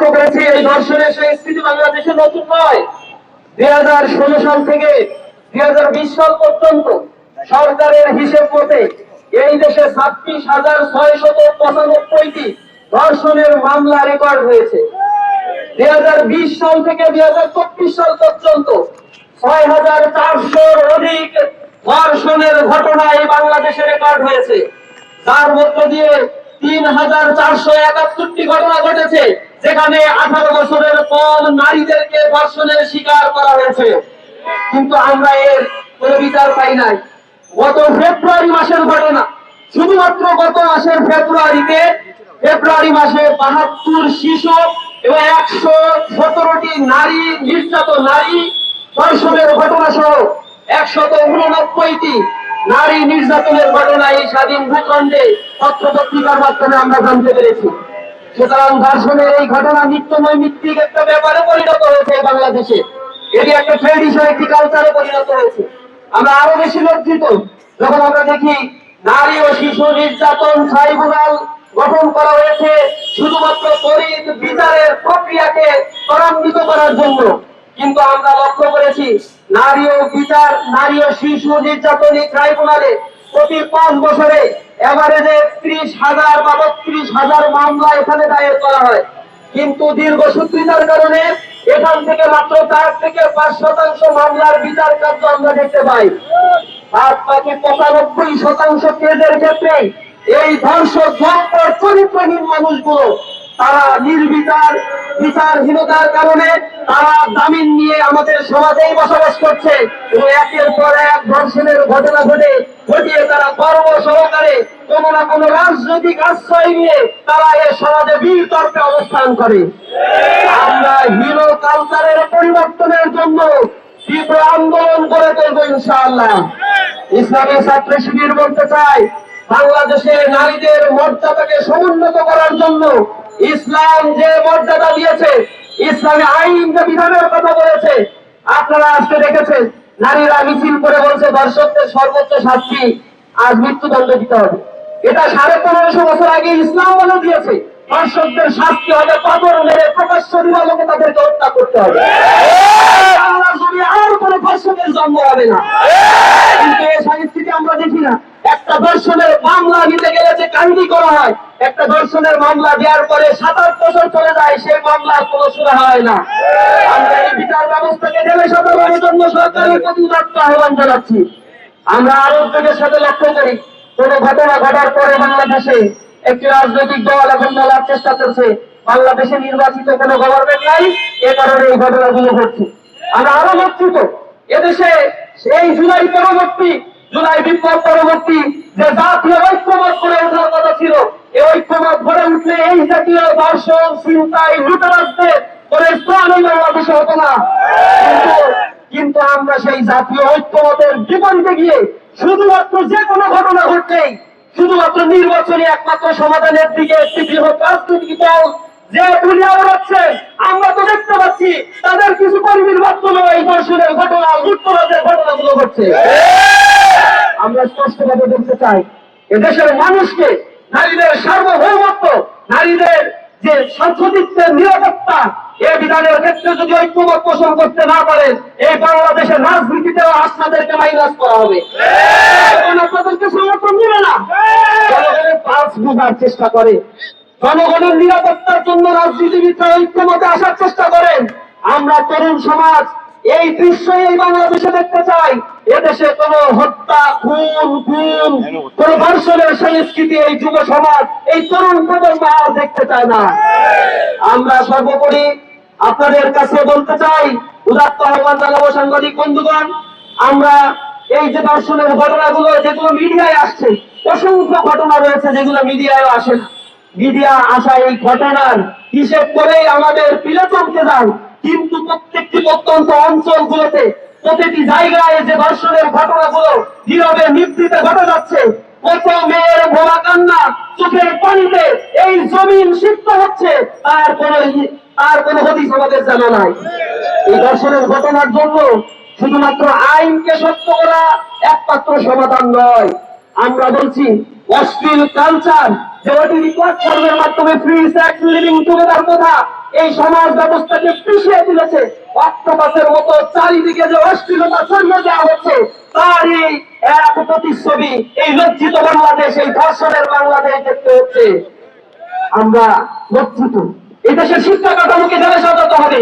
লক্ষ্য করেছি এই ধর্ষণের সংস্কৃতি বাংলাদেশে নতুন নয়। 2016 সাল থেকে 2020 সাল পর্যন্ত সরকারের হিসেব মতে এই দেশে 26,695টি ধর্ষণের মামলা রেকর্ড হয়েছে। 2020 সাল থেকে 2024 সাল পর্যন্ত 6,400-র অধিক ধর্ষণের ঘটনা এই বাংলাদেশে রেকর্ড হয়েছে, যার মধ্য দিয়ে 3,471টি ঘটনা ঘটেছে যেখানে 18 বছরের কম নারীদেরকে ধর্ষণের শিকার করা হয়েছে। কিন্তু আমরা এর কোনো বিচার পাই নাই। গত ফেব্রুয়ারি মাসের ঘটনা, শুধুমাত্র গত মাসের ফেব্রুয়ারি মাসে 72 শিশু এবং 117টি নারী নির্যাতন, নারী ধর্ষণের ঘটনা সহ 189টি নারী নির্যাতনের ঘটনা এই স্বাধীন ভূখণ্ডে পত্রপত্রিকার মাধ্যমে আমরা জানতে পেরেছি। সুতরাং ধর্ষণের এই ঘটনা নিত্য নৈমিত্তিক একটা ব্যাপারে পরিণত হয়েছে বাংলাদেশে। এটি একটা ট্রেডিশন, একটি কালচারে পরিণত হয়েছে। আমরা আরো বেশি লজ্জিত যখন আমরা দেখি নারী ও শিশু নির্যাতন ট্রাইব্যুনাল গঠন করা হয়েছে শুধুমাত্র ত্বরিত বিচারের প্রক্রিয়াকে ত্বরান্বিত করার জন্য। কিন্তু আমরা লক্ষ্য করেছি নারী ও শিশু নির্যাতনী ট্রাইব্যুনালে প্রতি 5 বছরে এভারেজে 30,000 বা 32,000 মামলা এখানে দায়ের করা হয়। কিন্তু দীর্ঘসূত্রিতার কারণে এখান থেকে মাত্র 4 থেকে 5% মামলার বিচার কার্য আমরা দেখতে পাই। আর বাকি 95% কেসের ক্ষেত্রে এই ধর্ষক চরিত্রহীন মানুষগুলো তারা বিচারহীনতার কারণে তারা জামিন নিয়ে আমাদের সমাজেই বসবাস করছে এবং একের পর এক ধর্ষণের ঘটনা ঘটিয়ে তারা গর্ব সহকারে কোনো না কোনো রাজনৈতিক আশ্রয় নিয়ে তারা এ সমাজে বিতর্কে অবস্থান করে। আমরা হিরো কালচারের পরিবর্তনের জন্য তীব্র আন্দোলন করে তুলব ইনশাআল্লাহ। ইসলামী ছাত্র শিবির বলতে চাই, বাংলাদেশের নারীদের মর্যাদাকে সমুন্নত করার জন্য ইসলাম যে মর্যাদা দিয়েছে, ইসলামী আইন যে বিধানের কথা বলেছে, আপনারা আজকে দেখেছেন নারীরা মিছিল করে বলছে ধর্ষকদের সর্বোচ্চ শাস্তি আজ মৃত্যুদণ্ড দিতে হবে। এটা 1550 বছর আগে ইসলাম বলে দিয়েছে ধর্ষকদের শাস্তি হবে পাথর মেরে প্রকাশ্য দিবালোকে তাদেরকে হত্যা করতে হবে। আর কোনো ধর্ষকের জন্ম হবে না। কিন্তু এই সংস্কৃতি আমরা দেখি না। একটা ধর্ষণের মামলা নিতে গেলে যে কাহিনী করা হয়, একটা ধর্ষণের মামলা দেওয়ার পরে 7-8 বছর চলে যায়, সেই মামলা কোনো শুরু হয় না। আমরা এই বিচার ব্যবস্থাকে ঢেলে সাজানোর জন্য সরকারের প্রতি উদাত্ত আহ্বান জানাচ্ছি। আমরা আরো উদ্যোগের সাথে লক্ষ্য করি, কোন ঘটনা ঘটার পরে বাংলাদেশে একটি রাজনৈতিক দল এখন বলার চেষ্টা করছে বাংলাদেশে নির্বাচিত কোন গভর্নমেন্ট নাই, এ কারণে এই ঘটনাগুলো ঘটছে। আমরা আরো লক্ষিত, এদেশে এই জুলাই বিপ্লব পরবর্তী যে জাতীয় ঐক্যমত গড়ে ওঠার কথা ছিল, এই ঐক্যমত গড়ে উঠলে এই জাতীয় ধর্ষণ, ছিনতাই, লুটতরাজদের কোনো স্থানই বাংলাদেশে হতো না। কিন্তু আমরা সেই জাতীয় ঐক্যমতের বিপরীতে গিয়ে শুধুমাত্র যে কোনো ঘটনা ঘটলেই শুধুমাত্র নির্বাচনী একমাত্র সমাধানের দিকে একটি বৃহৎ রাজনৈতিক দল যে দুনিয়া উড়াচ্ছে, আমরা তো দেখতে পাচ্ছি তাদের কিছু কর্মীর মাধ্যমে এই ধর্ষণের ঘটনা, লুটতরাজের ঘটনাগুলো ঘটছে। আমরা স্পষ্টভাবে বলতে চাই, এদেশের মানুষকে নারীদের সার্বভৌমত্ব, নারীদের যে সাংসদিত্বের নিরাপত্তা, এই বিধানের ক্ষেত্রে যদি ঐক্যমত পোষণ করতে না পারেন, এই বাংলাদেশের রাজনীতিতেও আপনাদেরকে মাইনাস করা হবে। আপনাদেরকে সমর্থন দিবে না। জনগণের পালস বোঝার চেষ্টা করে, জনগণের নিরাপত্তার জন্য রাজনীতিবিদরা ঐক্যমতে আসার চেষ্টা করেন। আমরা তরুণ সমাজ এই দৃশ্য এই বাংলাদেশে দেখতে চাই। এদেশে কোন হত্যা, খুন, কোন ধর্ষণের সংস্কৃতি এই যুব সমাজ, এই তরুণ প্রজন্ম আর দেখতে চায় না। আমরা সর্বোপরি আপনাদের কাছে বলতে চাই, উদাত্ত আহ্বান জানাবো সাংবাদিক বন্ধুগণ, আমরা এই যে ধর্ষণের ঘটনাগুলো যেগুলো মিডিয়ায় আসছে, অসংখ্য ঘটনা রয়েছে যেগুলো মিডিয়ায় আসে না। মিডিয়া আসা এই ঘটনার হিসেব করেই আমাদের পিলে চমকে যান। কিন্তু প্রত্যেকটি প্রত্যন্ত অঞ্চলগুলোতে, প্রতিটি জায়গায় যে ধর্ষণের ঘটনাগুলো নীরবে নিভৃতে ঘটে যাচ্ছে, কত মেয়ের ভোলা কান্না, চোখের পানিতে এই জমিন সিক্ত হচ্ছে, তার কোন হদিস আমাদের জানা নাই। এই ধর্ষণের ঘটনার জন্য শুধুমাত্র আইনকে শক্ত করা একমাত্র সমাধান নয়। আমরা বলছি অশ্লীল কালচার যে ওটিটি প্ল্যাটফর্মের মাধ্যমে ফ্রি সেক্স লিভিং টুগেদার কথা এই সমাজ ব্যবস্থাকে পিছিয়ে তুলেছে। অক্টোপাসের মতো চারিদিকে যে অশ্লীলতা ছড়িয়ে দেওয়া হচ্ছে, তারই এক প্রতিচ্ছবি এই লজ্জিত বাংলাদেশ, এই ধর্ষণের বাংলাদেশ দেখতে হচ্ছে। আমরা লজ্জিত। এই দেশের শিক্ষা কাঠামোকে ঢেলে সাজাতে হবে,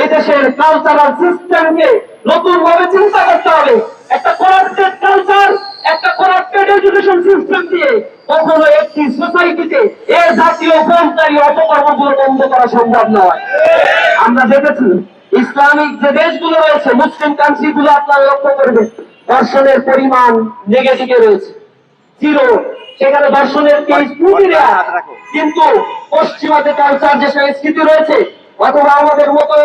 এদেশের কালচারাল সিস্টেমকে নতুন ভাবে চিন্তা করতে হবে। একটা করাপ্টেড কালচার, একটা করাপ্টেড এডুকেশন সিস্টেম দিয়ে কখনো একটি সোসাইটিতে এ জাতীয় ফৌজদারি অপকর্মগুলো বন্ধ করা সম্ভব নয়। আমরা দেখেছি ইসলামিক যে দেশগুলো রয়েছে, মুসলিম কান্ট্রি গুলো, আপনারা লক্ষ্য করবেন ধর্ষণের পরিমাণ নেগেটিভে রয়েছে, জিরো। সেখানে দর্শনের কেস খুবই রেয়ার। কিন্তু পশ্চিমা যে কালচার, যে সংস্কৃতি রয়েছে, অথবা আমাদের মতো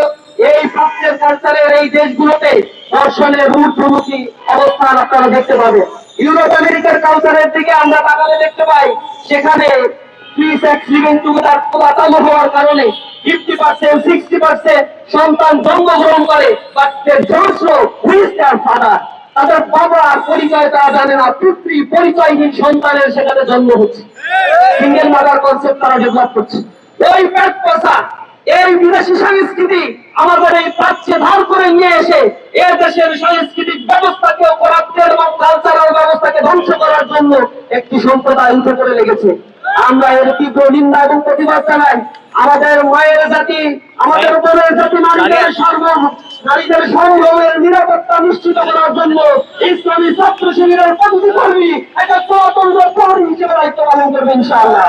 এই প্রাচ্যের কালচারের এই দেশগুলোতে দর্শনের ঊর্ধ্বমুখী অবস্থান আপনারা দেখতে পাবেন। ইউরোপ আমেরিকার কালচারের দিকে আমরা তাকালে দেখতে পাই, সেখানে ফ্রি সেক্স লিভিং টুগেদার চালু হওয়ার কারণে 50%, 60% সন্তান জন্মগ্রহণ করে, but they don't know who is their father. তাদের বাবার পরিচয় তারা জানে না, পিতৃ পরিচয়হীন সন্তানের সেখানে জন্ম হচ্ছে। সিঙ্গেল মাদার কনসেপ্ট তারা ডেভেলপ করছে। ওই পেট পোষা, এই বিদেশি সংস্কৃতি আমাদের এই প্রাচ্যে ধার করে নিয়ে এসে এ দেশের সাংস্কৃতিক ব্যবস্থাকে, করাপ্টেড এবং কালচারাল ব্যবস্থাকে ধ্বংস করার জন্য একটি সম্প্রদায় উঠে পড়ে লেগেছে। আমরা এর তীব্র নিন্দা এবং প্রতিবাদ জানাই। আমাদের মায়ের জাতি, আমাদের বোনের জাতি, নারীদের সংগ্রামের নিরাপত্তা নিশ্চিত করার জন্য ইসলামী ছাত্র শিবিরের প্রতিটি কর্মী একটা স্বতন্ত্র প্রহরী হিসেবে দায়িত্ব পালন করবে ইনশাআল্লাহ।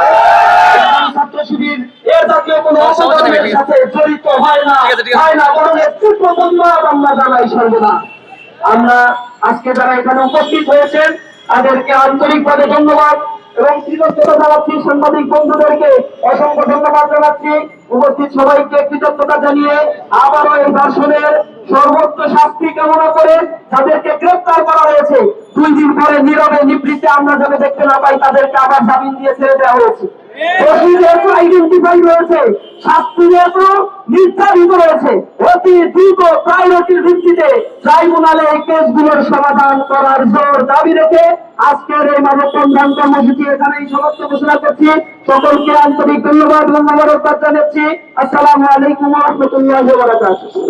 ইসলামী ছাত্র শিবির এ জাতীয় কোনো অপকর্মের সাথে জড়িত হয় না, বরং এর তীব্র প্রতিবাদ আমরা জানাই সর্বদা। আমরা আজকে যারা এখানে উপস্থিত হয়েছেন তাদেরকে আন্তরিকভাবে ধন্যবাদ এবং কৃতজ্ঞতা জানাচ্ছি। সাংবাদিক বন্ধুদেরকে অসংখ্য ধন্যবাদ জানাচ্ছি। উপস্থিত সবাইকে কৃতজ্ঞতা জানিয়ে আবারও এই ধর্ষণের সর্বোচ্চ শাস্তি কামনা করে যাদেরকে গ্রেফতার করা হয়েছে, 2 দিন পরে নীরবে নিবৃত্তে আমরা যাতে দেখতে না পাই, তাদেরকে আবার জামিন দিয়ে ছেড়ে দেওয়া হয়েছে। দোষী যেহেতু আইডেন্টিফাই রয়েছে, শাস্তি যেহেতু নির্ধারিত রয়েছে, অতি দ্রুত প্রায়োরিটির ভিত্তিতে ট্রাইব্যুনালে এই কেসগুলোর সমাধান করার জোর দাবি রেখে আজকের এই মানববন্ধন কর্মসূচি এখানেই সমাপ্ত ঘোষণা করছি। সকলকে আন্তরিক ধন্যবাদ এবং মোবারকবাদ জানাচ্ছি। আসসালামু আলাইকুম ওয়া রাহমাতুল্লাহি ওয়া বারাকাতুহু।